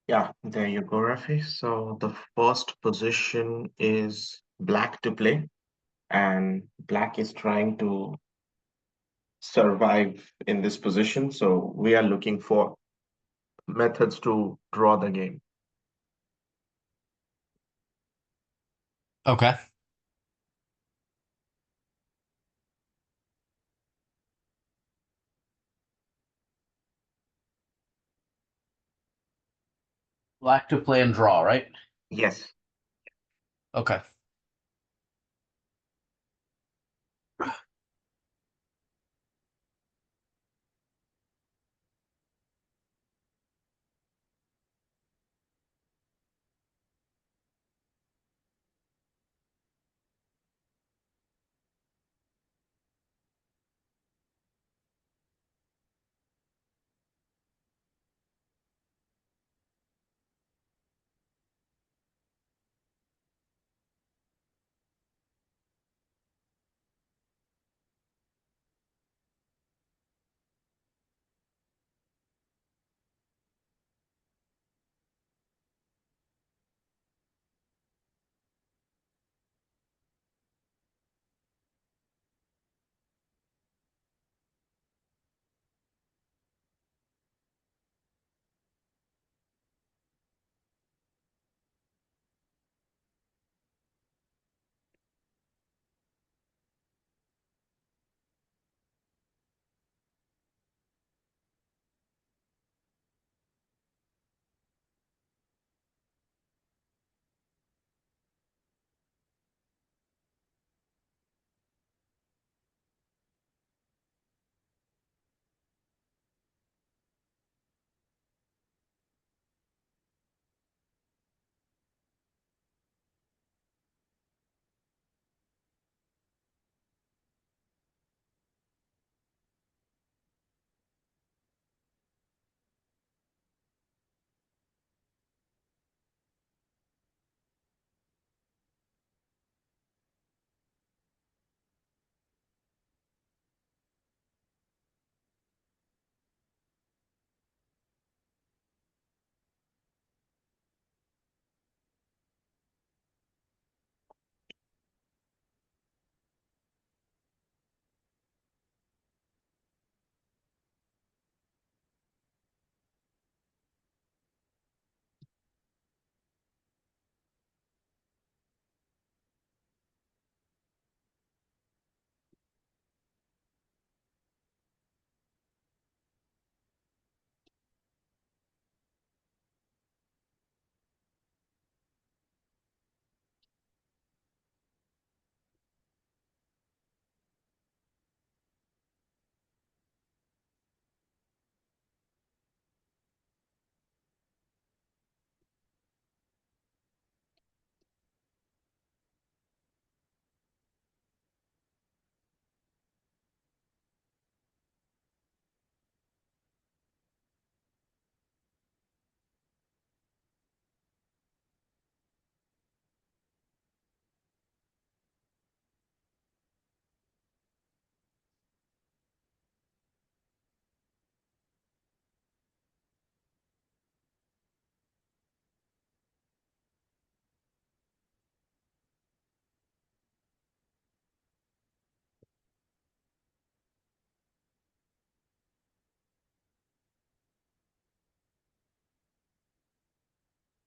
Yeah, there you go, Rafi. So the first position is black to play, and black is trying to survive in this position. So we are looking for methods to draw the game. Okay. Black to play and draw, right? Yes. Okay.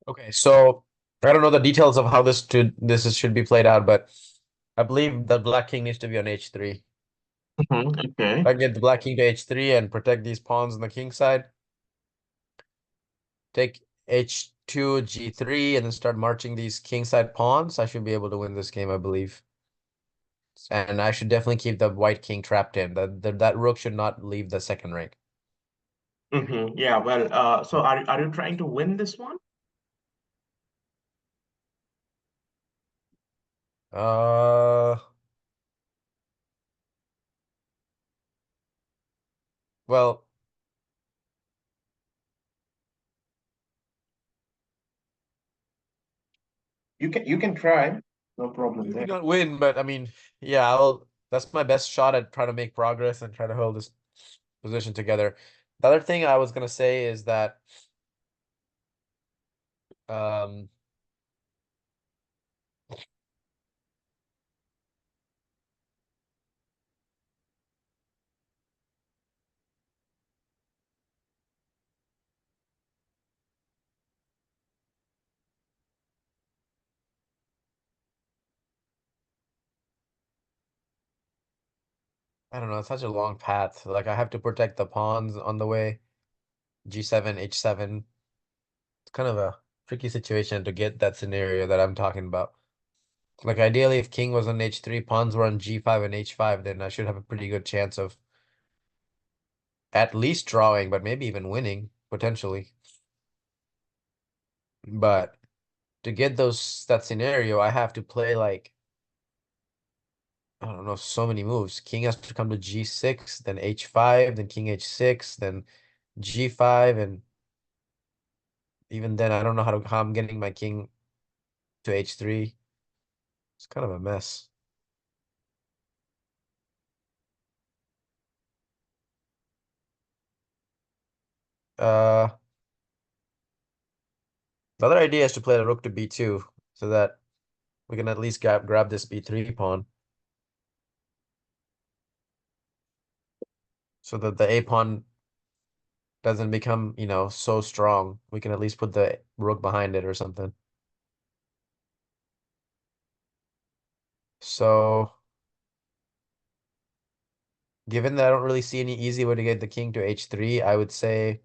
Okay, so I don't know the details of how should be played out, but I believe the black king needs to be on h3. Okay. I can get the black king to h3 and protect these pawns on the king side. Take h2, g3, and then start marching these king side pawns. I should be able to win this game, I believe. And I should definitely keep the white king trapped in. That rook should not leave the second rank. Yeah, well, so are you trying to win this one? Uh, well, You can try. No problem maybe there. not win, but I mean, yeah, that's my best shot at trying to make progress and try to hold this position together. The other thing I was gonna say is that Um, I don't know, it's such a long path. Like I have to protect the pawns on the way. G7, H7. It's kind of a tricky situation to get that scenario that I'm talking about. Like ideally, if king was on H3, pawns were on G5 and H5, then I should have a pretty good chance of at least drawing, but maybe even winning, potentially. But to get that scenario, I have to play like I don't know, so many moves. King has to come to G6, then H5, then King H6, then G5, and even then I don't know how I'm getting my king to H3. It's kind of a mess. Uh the other idea is to play the rook to B2 so that we can at least grab this B3 pawn so that the A pawn doesn't become, so strong. We can at least put the rook behind it or something. So, given that I don't really see any easy way to get the king to H3, I would say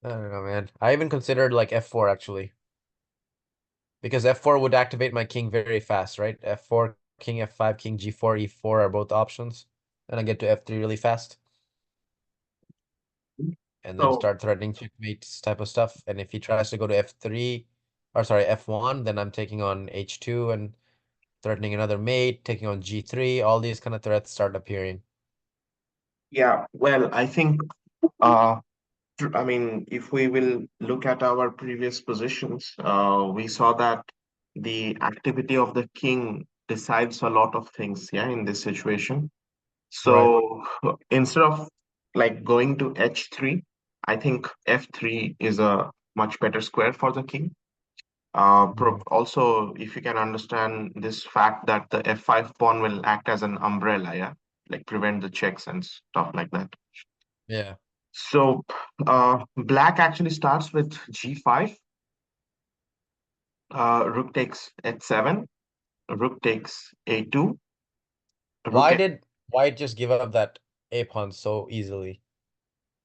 I don't know, man. I even considered like F4 actually, because F4 would activate my king very fast, right? F4, king F5, king G4, E4 are both options. And I get to F3 really fast and then So start threatening checkmates type of stuff. And if he tries to go to F3, or sorry, F1, then I'm taking on H2 and threatening another mate, taking on G3. All these kind of threats start appearing. yeah, well, I think uh I mean, if we will look at our previous positions, we saw that the activity of the king decides a lot of things, yeah, in this situation. Right. So instead of like going to H3, I think F3 is a much better square for the king. Mhm. Also, if you can understand this fact that the F5 pawn will act as an umbrella, yeah, like prevent the checks and stuff like that. Yeah. So black actually starts with G5. Rook takes H7. Rook takes A2. Rook. Why did White just give up that A pawn so easily?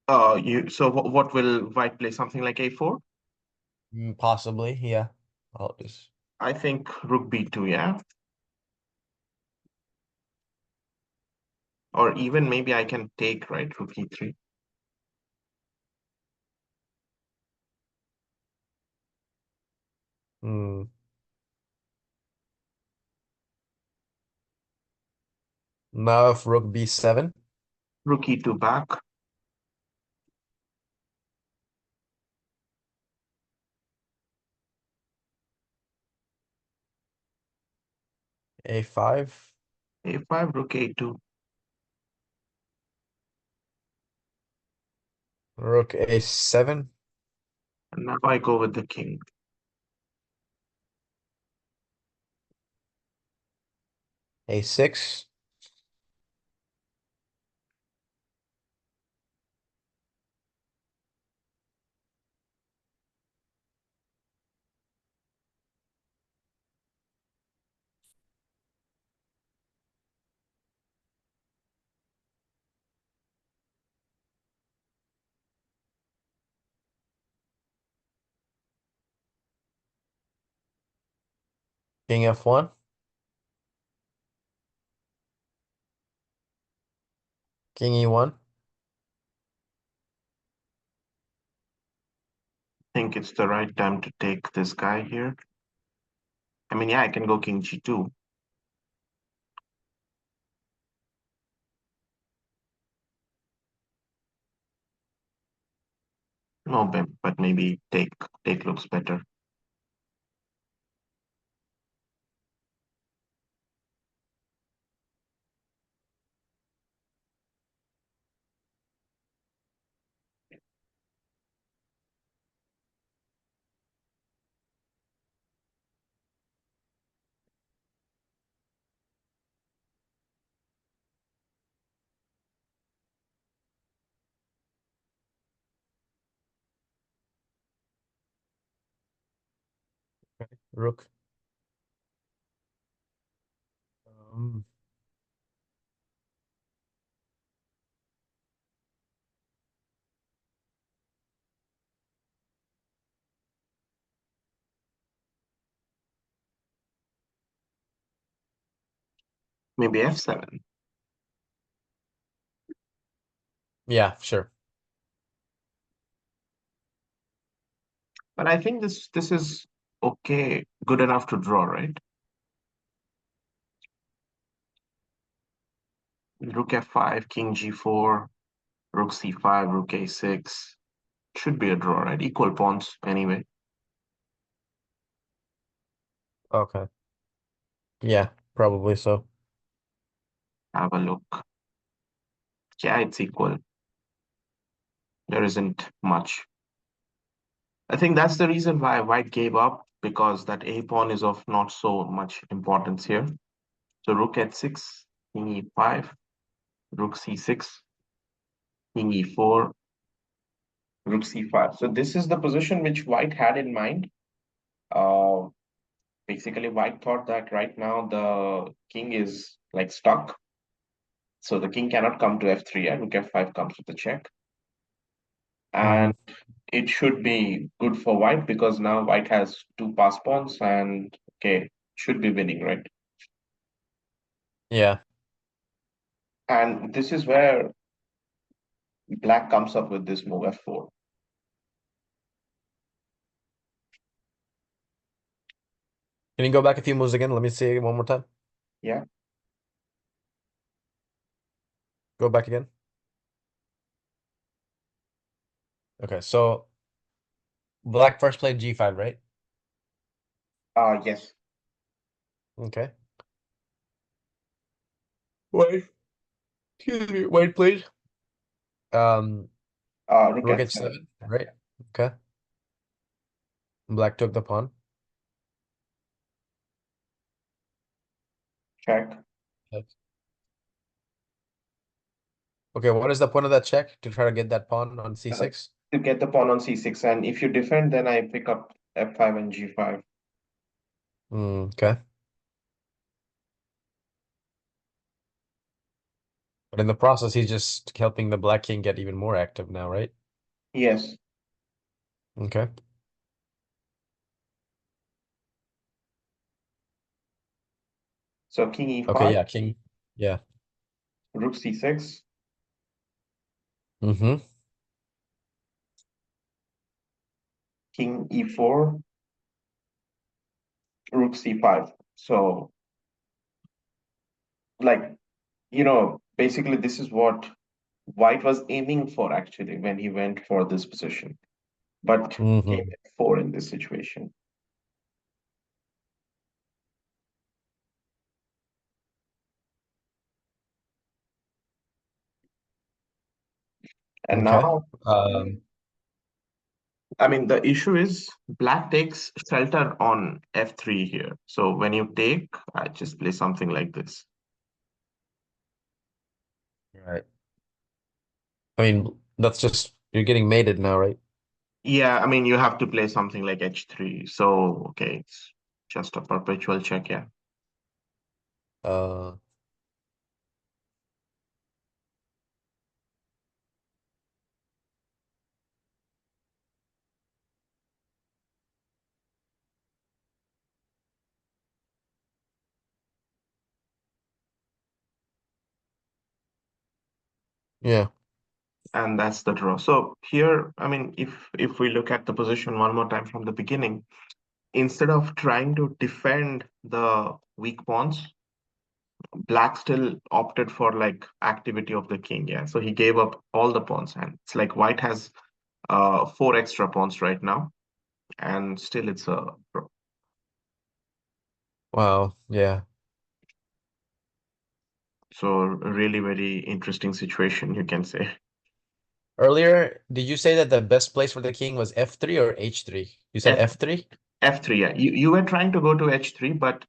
So what will white play? Something like A4? Possibly, yeah. I'll just I think Rook B2, yeah. Or even maybe I can take, right? Rook E3. hmm. Now if rook B7, Rook E2 back. A5, A5, Rook A2. rook A7, And now I go with the king. A6, king F1, king E1. think it's the right time to take this guy here. I mean, yeah, I can go king g2. No, but maybe take looks better. Rook. Um, Maybe f7. yeah, sure. But I think this is okay, good enough to draw, right? Rook f5, king g4, rook c5, rook a6. Should be a draw, right? Equal pawns anyway. Okay. Yeah, probably so. Have a look. Yeah, it's equal. There isn't much. I think that's the reason why white gave up, because that a pawn is of not so much importance here. So rook h6, king e5, rook c6, king e4, rook c5. So this is the position which white had in mind. Uh, Basically, white thought that right now the king is like stuck. So the king cannot come to f3, and rook f5 comes with the check. Hmm. And it should be good for white because now white has two pass pawns and okay, should be winning, right? Yeah. And this is where black comes up with this move f4. Can you go back a few moves again? Let me see it one more time. Yeah. Go back again. Okay, so black first played g5, right? Yes. Okay. White. Excuse me. White played. Um, Rook Rook h7. h7, right? Okay. Black took the pawn. Check. Check. Okay, what is the point of that check? To try to get that pawn on Uh, c6? to get the pawn on c6, and if you defend, then I pick up f5 and g5. Okay. But in the process, he's just helping the black king get even more active now, right? Yes. Okay. So king Okay, e5, yeah, king. Yeah. rook c6, Mm-hmm. king e4, rook c5. So like, basically this is what white was aiming for actually when he went for this position, but came Mm-hmm. at four in this situation. And Okay. now, Um, I mean, the issue is black takes shelter on f3 here. So when you take, I just play something like this. right. I mean, that's just you're getting mated now, right? Yeah, I mean, you have to play something like h3. So, okay, it's just a perpetual check, yeah. Uh, yeah. and that's the draw. So here, I mean, if we look at the position one more time from the beginning, instead of trying to defend the weak pawns, Black still opted for like activity of the king. Yeah, so he gave up all the pawns, and it's like White has four extra pawns right now, and still it's a draw. Wow, yeah. So really very interesting situation, you can say. Earlier, did you say that the best place for the king was f3 or h3? You said F f3? F3, yeah. You were trying to go to H3, but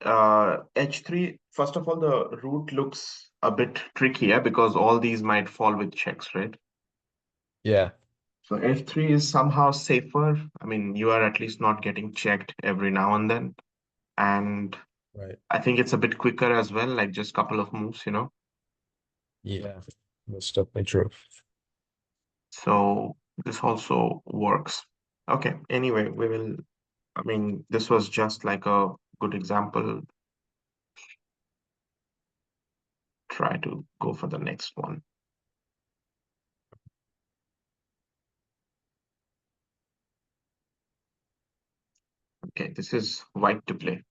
H3, first of all, the route looks a bit trickier because all these might fall with checks, right? Yeah, So F3 is somehow safer. I mean, you are at least not getting checked every now and then. And right. I think it's a bit quicker as well, like just couple of moves, Yeah, that's definitely true. So this also works. Okay, anyway, I mean, this was just like a good example. Try to go for the next one. Okay, this is white to play.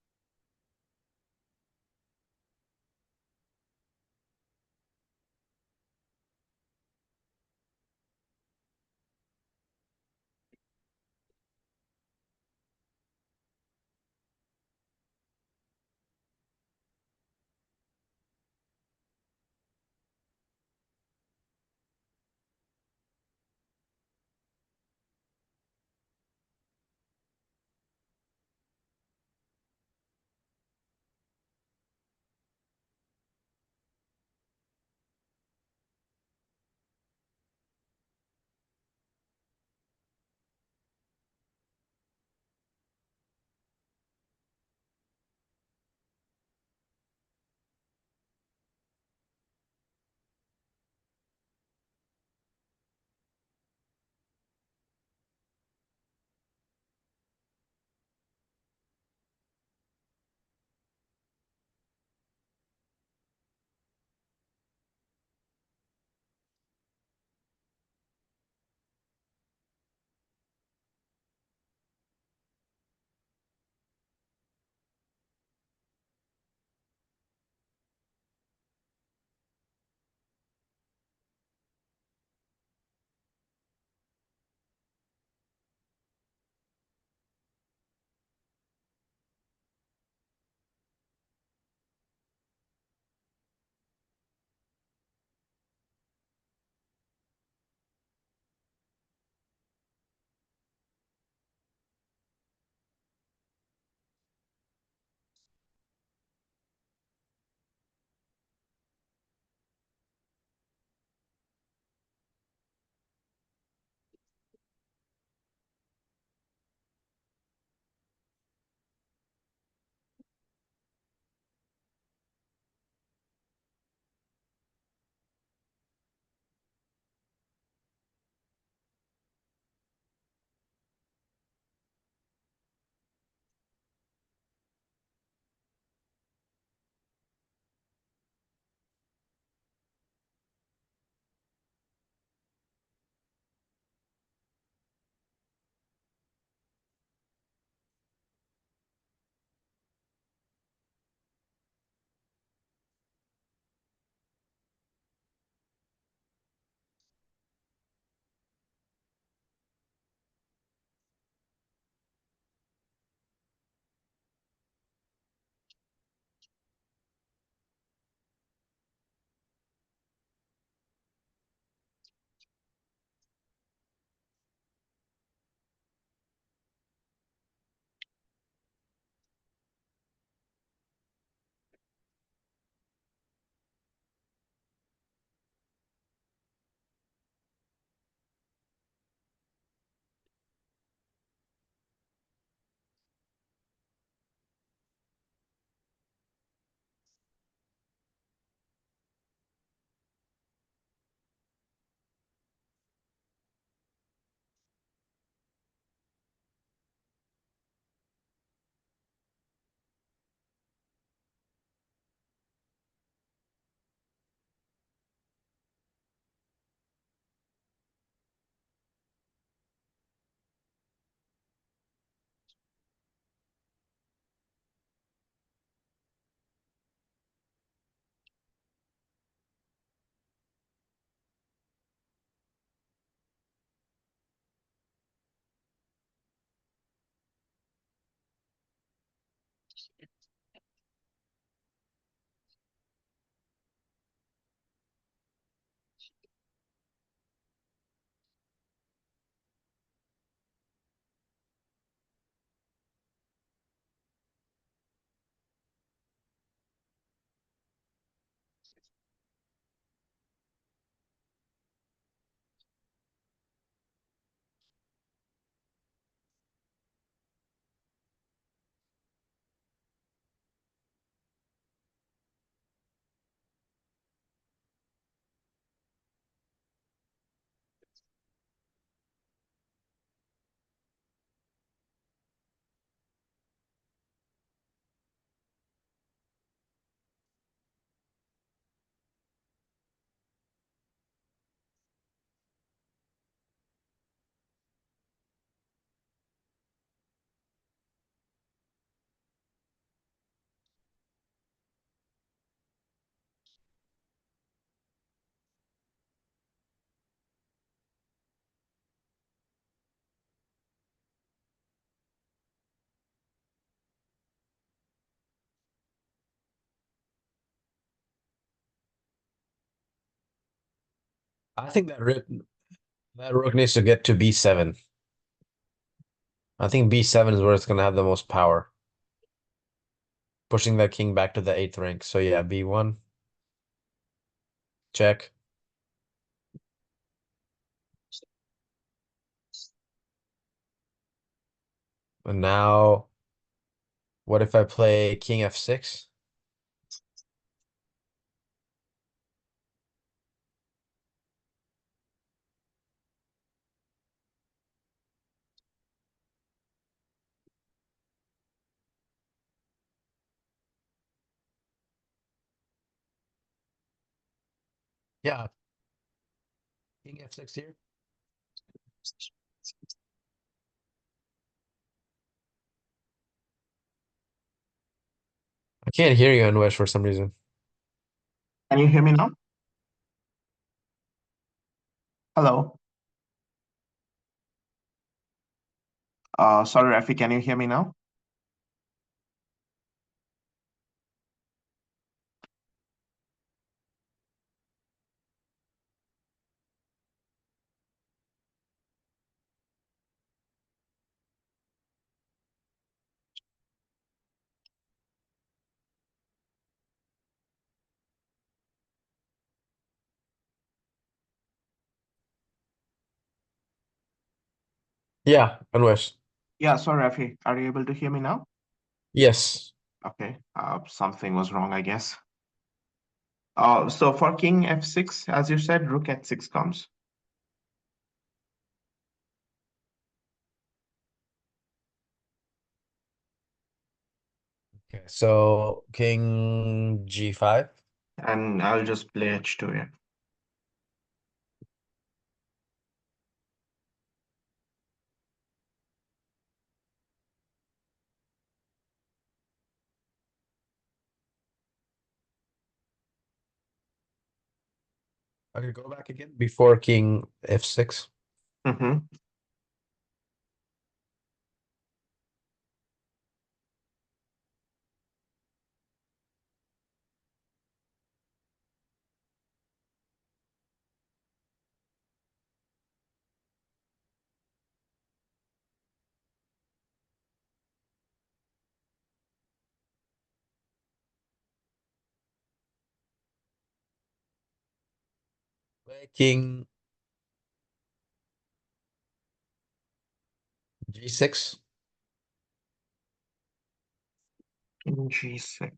I think that rook needs to get to B7. I think B7 is where it's gonna have the most power, pushing that king back to the eighth rank. So yeah, B1, check. And now, what if I play king F6? Yeah, king F6 here. I can't hear you, Anwesh, for some reason. Can you hear me now? Hello. Sorry, Rafi, can you hear me now? Yeah, Anwesh. Yeah, sorry, Rafi. Are you able to hear me now? Yes. Okay. Something was wrong, I guess. So for king f6, as you said, rook h6 comes. Okay, so king G5. And I'll just play h2 here. I could go back again before king F6. Mm-hmm. Play king G6. King g6.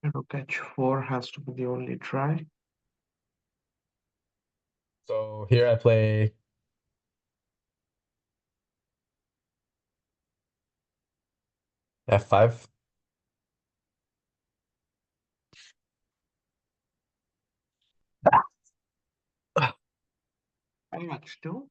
Rook h4 has to be the only try. So here I play F5. And h2.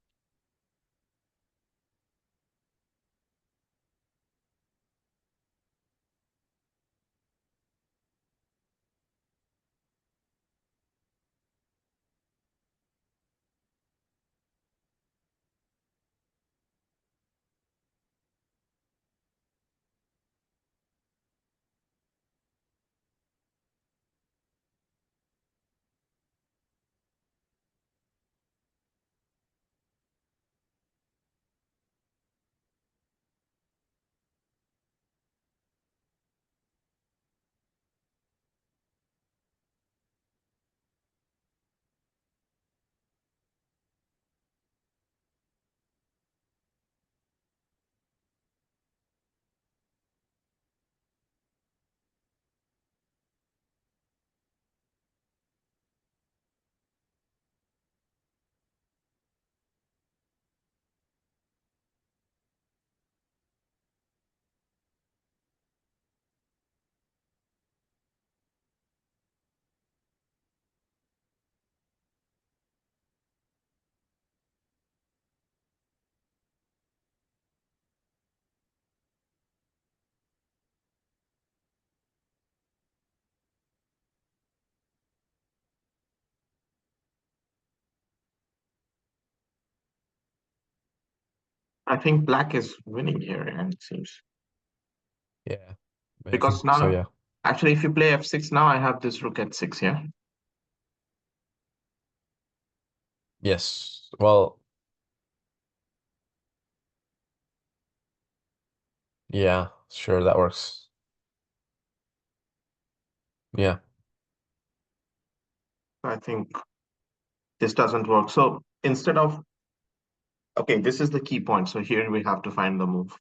I think black is winning here, and it seems Yeah, I because think so. now, Yeah. actually, if you play f6 now, I have this rook at 6 here. Yes. Well, yeah, sure, that works. Yeah. I think this doesn't work. So instead of, okay, this is the key point. So here we have to find the move.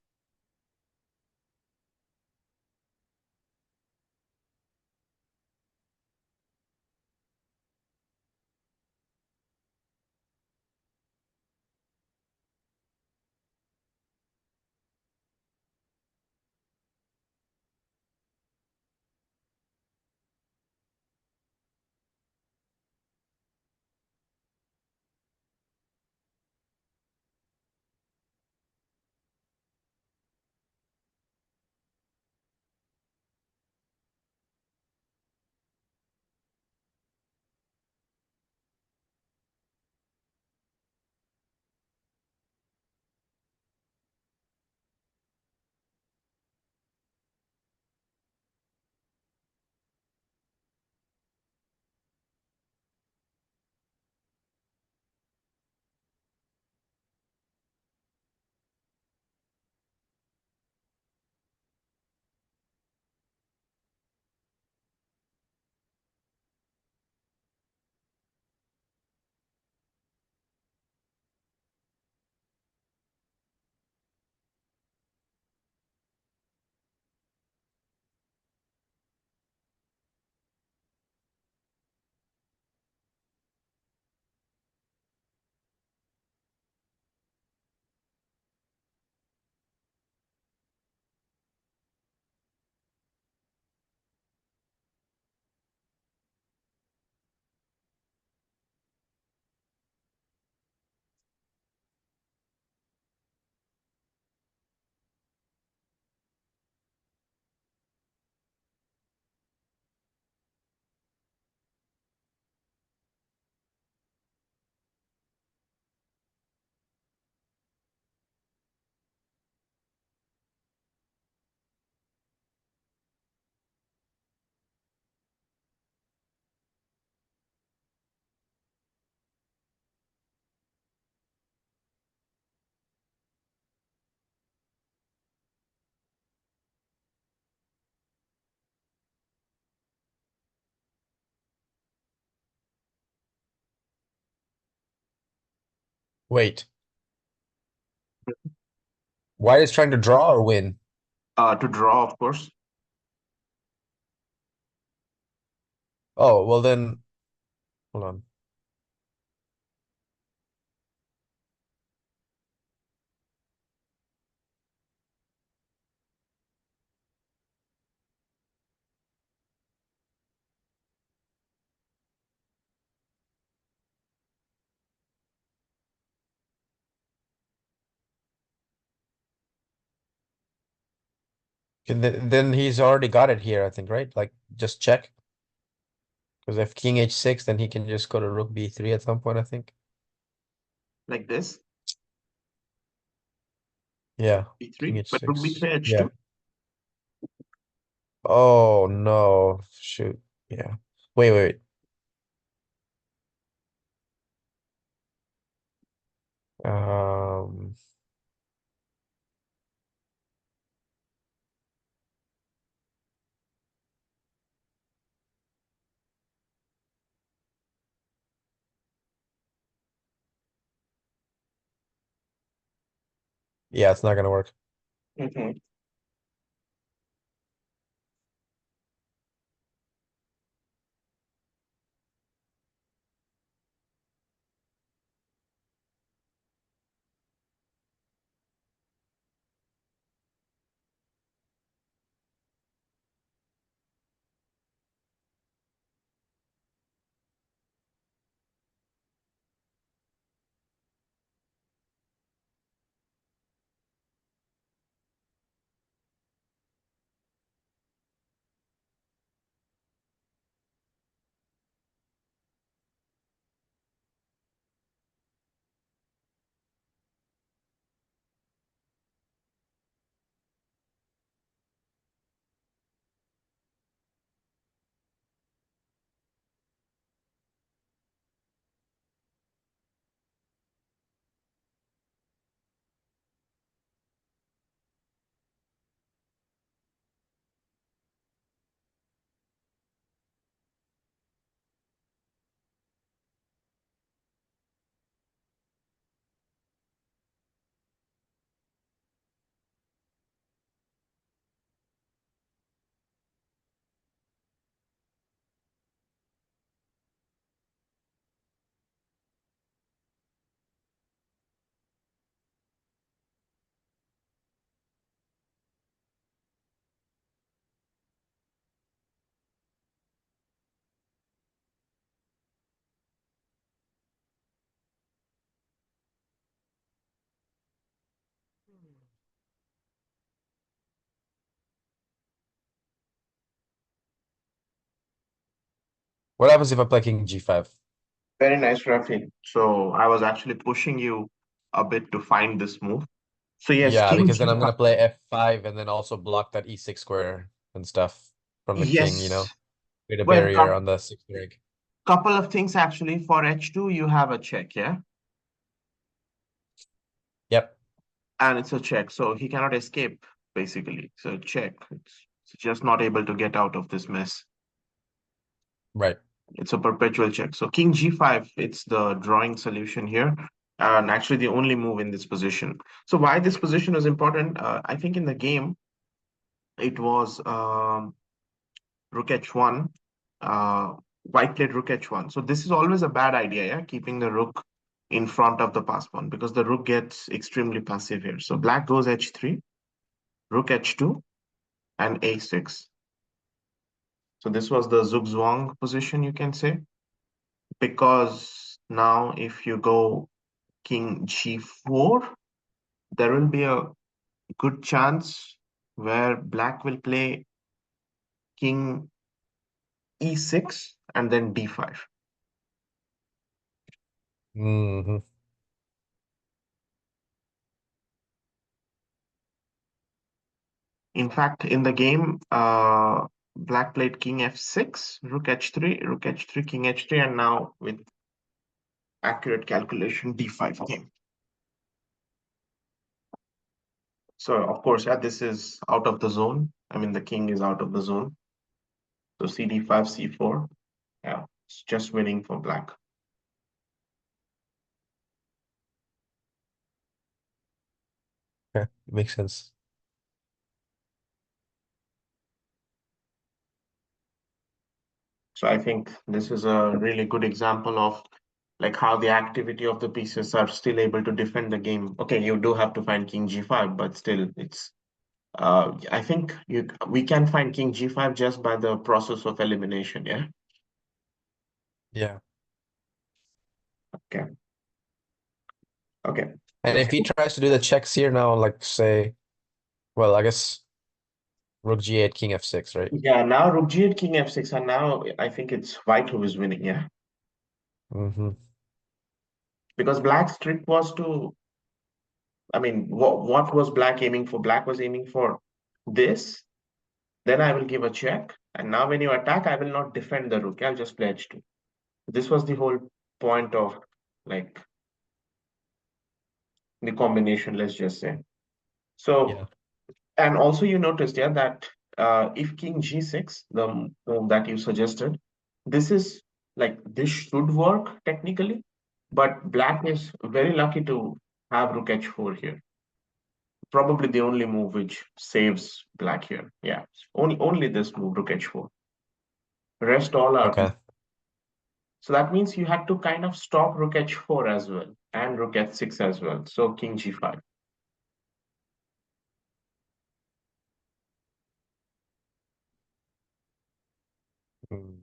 Wait. White is trying to draw or win? To draw, of course. Oh, well then, hold on. Then he's already got it here, I think, right? Like, just check. Because if king h6, then he can just go to rook b3 at some point, I think. Like this, Yeah, king b3, but rook h6. b3, Yeah. h2. Oh no, shoot. Yeah. Wait. Um, yeah, it's not gonna work. Mhm. What happens if I play king g5? Very nice, Rafi. So I was actually pushing you a bit to find this move. So yes, Yeah, King because then I'm G5. gonna play f5 and then also block that e6 square and stuff from the king, Yes. create a Well, barrier on the sixth rank. couple of things actually. For H2, you have a check, yeah, Yep, and it's a check, so he cannot escape basically. So check. It's just not able to get out of this mess. right. It's a perpetual check. So King G5, it's the drawing solution here, and actually the only move in this position. So why this position is important? I think in the game it was Rook H1, white played Rook H1. So this is always a bad idea, yeah, keeping the Rook in front of the pass pawn because the Rook gets extremely passive here. So Black goes H3, Rook H2, and A6. So this was the Zugzwang position, you can say, because now if you go King G4, there will be a good chance where Black will play King E6 and then D5. Hmm. In fact, in the game, Black played King F6, Rook H3, King H3, and now with accurate calculation, D5 came. So of course, yeah, this is out of the zone. I mean, the king is out of the zone. So CD5, C4. Yeah, it's just winning for Black. Yeah, makes sense. So I think this is a really good example of like how the activity of the pieces are still able to defend the game. Okay, you do have to find King G5, but still it's I think we can find King G5 just by the process of elimination, yeah. Yeah. Okay, okay. And Let's if he tries to do the checks here now, like say, well, I guess rook g8, king f6, right? yeah, now Rook G8, King F6, and now I think it's White who is winning, yeah. Hmm. Because Black's trick was to, I mean, what was Black aiming for? Black was aiming for this. Then I will give a check. And now when you attack, I will not defend the rook. I'll just play H2. This was the whole point of like the combination, let's just say. So, Yeah. and also you noticed, yeah, that if King G6, the move that you suggested, this is like this should work technically, but Black is very lucky to have Rook H4 here. Probably the only move which saves Black here. Yeah, only this move, Rook H4. Rest all are. Okay. So that means you had to kind of stop Rook H4 as well and Rook H6 as well. So King G5. Mm.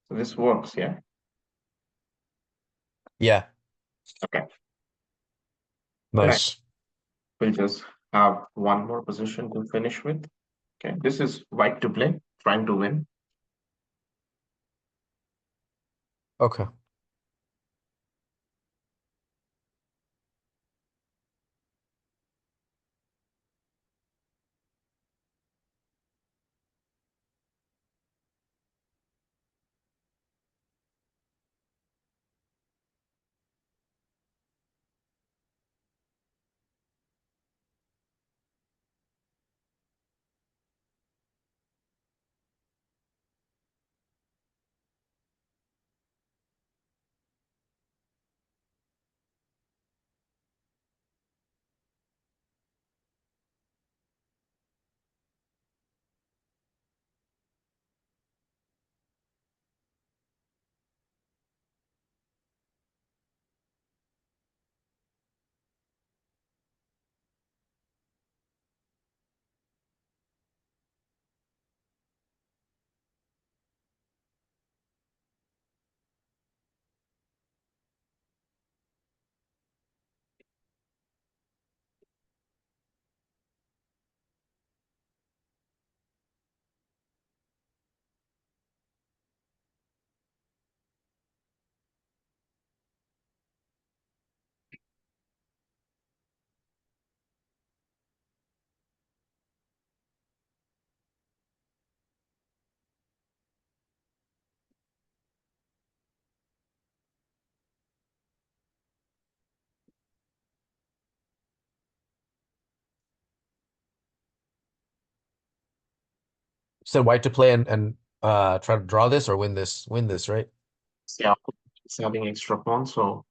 So this works, yeah. Yeah. Okay. Right. Nice. We'll just have one more position to finish with. Okay. This is white to play, trying to win. Okay. said white to play and try to draw this or win this, right? Yeah, it's having extra pawn, so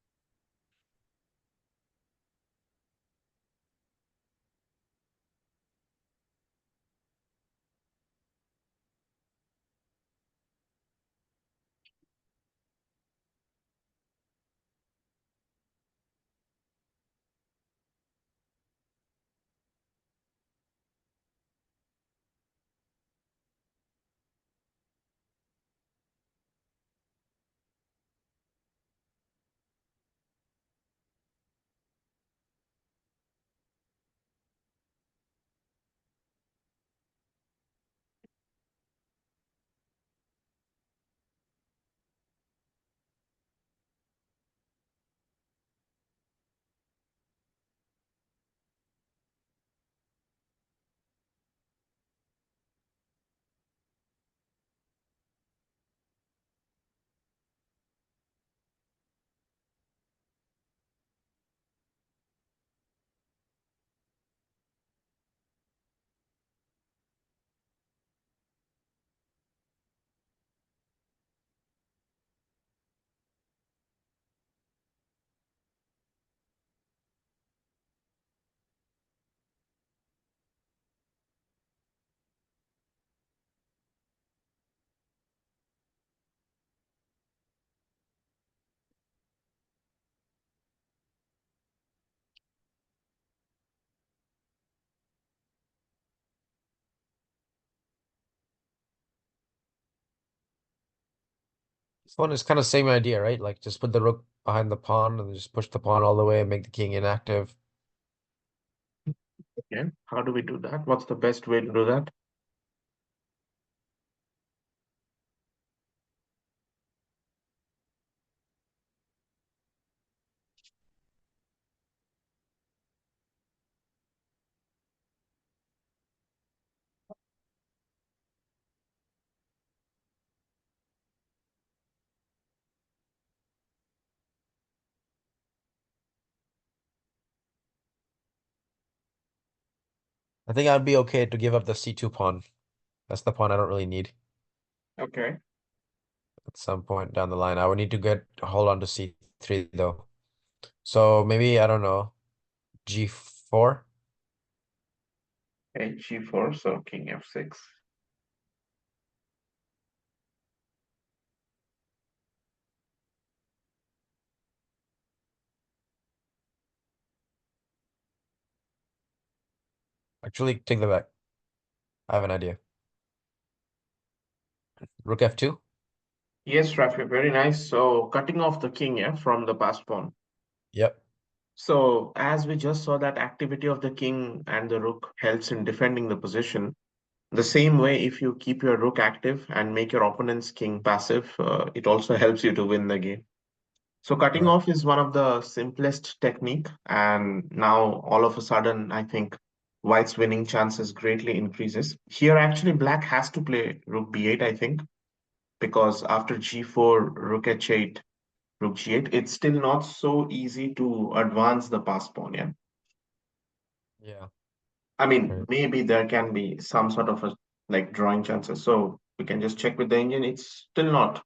This one is kind of same idea, right? Like just put the rook behind the pawn and just push the pawn all the way and make the king inactive. okay. How do we do that? What's the best way to do that? I think I'd be okay to give up the c2 pawn. That's the pawn I don't really need Okay. at some point down the line. I would need to get hold on to c3 though. So maybe I don't know, g4. Okay, g4, so king f6. Actually, take that back. I have an idea. Rook f2. Yes, Rafi, very nice. So cutting off the king, yeah, from the pass pawn. Yep. So as we just saw that activity of the king and the rook helps in defending the position. The same way, if you keep your rook active and make your opponent's king passive, it also helps you to win the game. So cutting Correct. off is one of the simplest technique, and now all of a sudden, I think white's winning chances greatly increases. Here, actually, black has to play rook b8, I think, because after g4, rook h8, rook g8, it's still not so easy to advance the pass pawn. Yeah, Yeah. I mean, Right. maybe there can be some sort of a like drawing chances. So we can just check with the engine. It's still not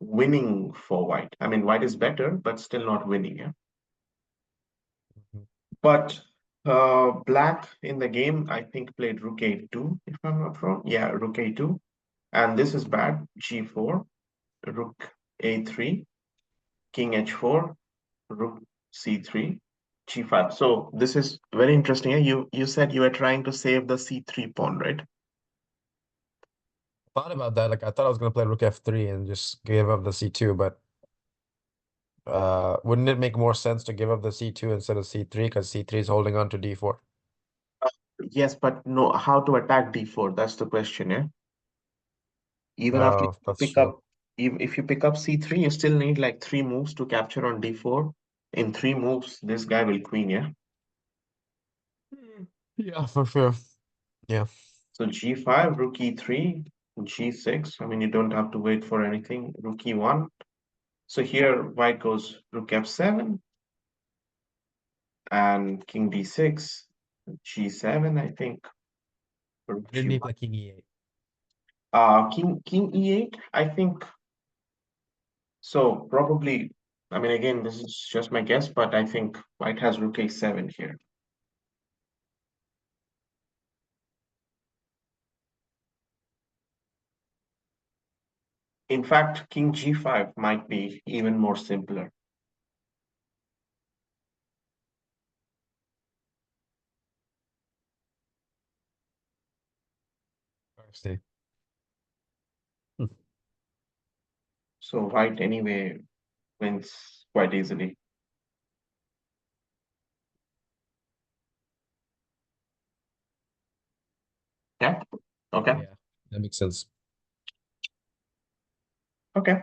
winning for white. I mean, white is better, but still not winning. Yeah. Mhm. But black in the game, I think played rook a2, if I'm not wrong. Yeah, rook a2. And this is bad. g4, rook a3, king h4, rook c3, g5. So this is very interesting. Yeah? You said you were trying to save the c3 pawn, right? Thought about that. Like I thought I was gonna play rook f3 and just give up the c2, but wouldn't it make more sense to give up the c2 instead of c3 because c3 is holding on to d4? Yes, but no, how to attack d4? That's the question, yeah? Even after Oh, you that's pick true. up, if you pick up c3, you still need like three moves to capture on d4. In three moves, this guy will queen, yeah? Yeah, for sure. Yeah. So g5, rook e3, g6. I mean, you don't have to wait for anything. Rook e1. So here, white goes rook f7 and king d6, g7, I think, or Didn't he g1. play king e8? King E8, I think so. Probably, I mean, again, this is just my guess, but I think White has Rook A7 here. In fact, King G5 might be even more simpler. I see. Hmm. So White anyway wins quite easily. Yeah. Okay. Yeah, that makes sense. Okay.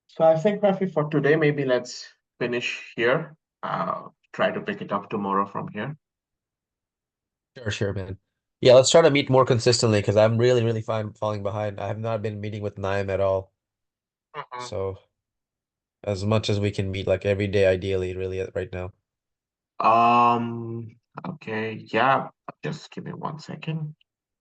So I think, Rafi, for today, maybe let's finish here. Try to pick it up tomorrow from here. Sure, sure, man. Yeah, let's try to meet more consistently because I'm really, really fine falling behind. I have not been meeting with Naim at all. Mhm. So as much as we can meet like every day, ideally, really right now. Um, okay, yeah, just give me 1 second.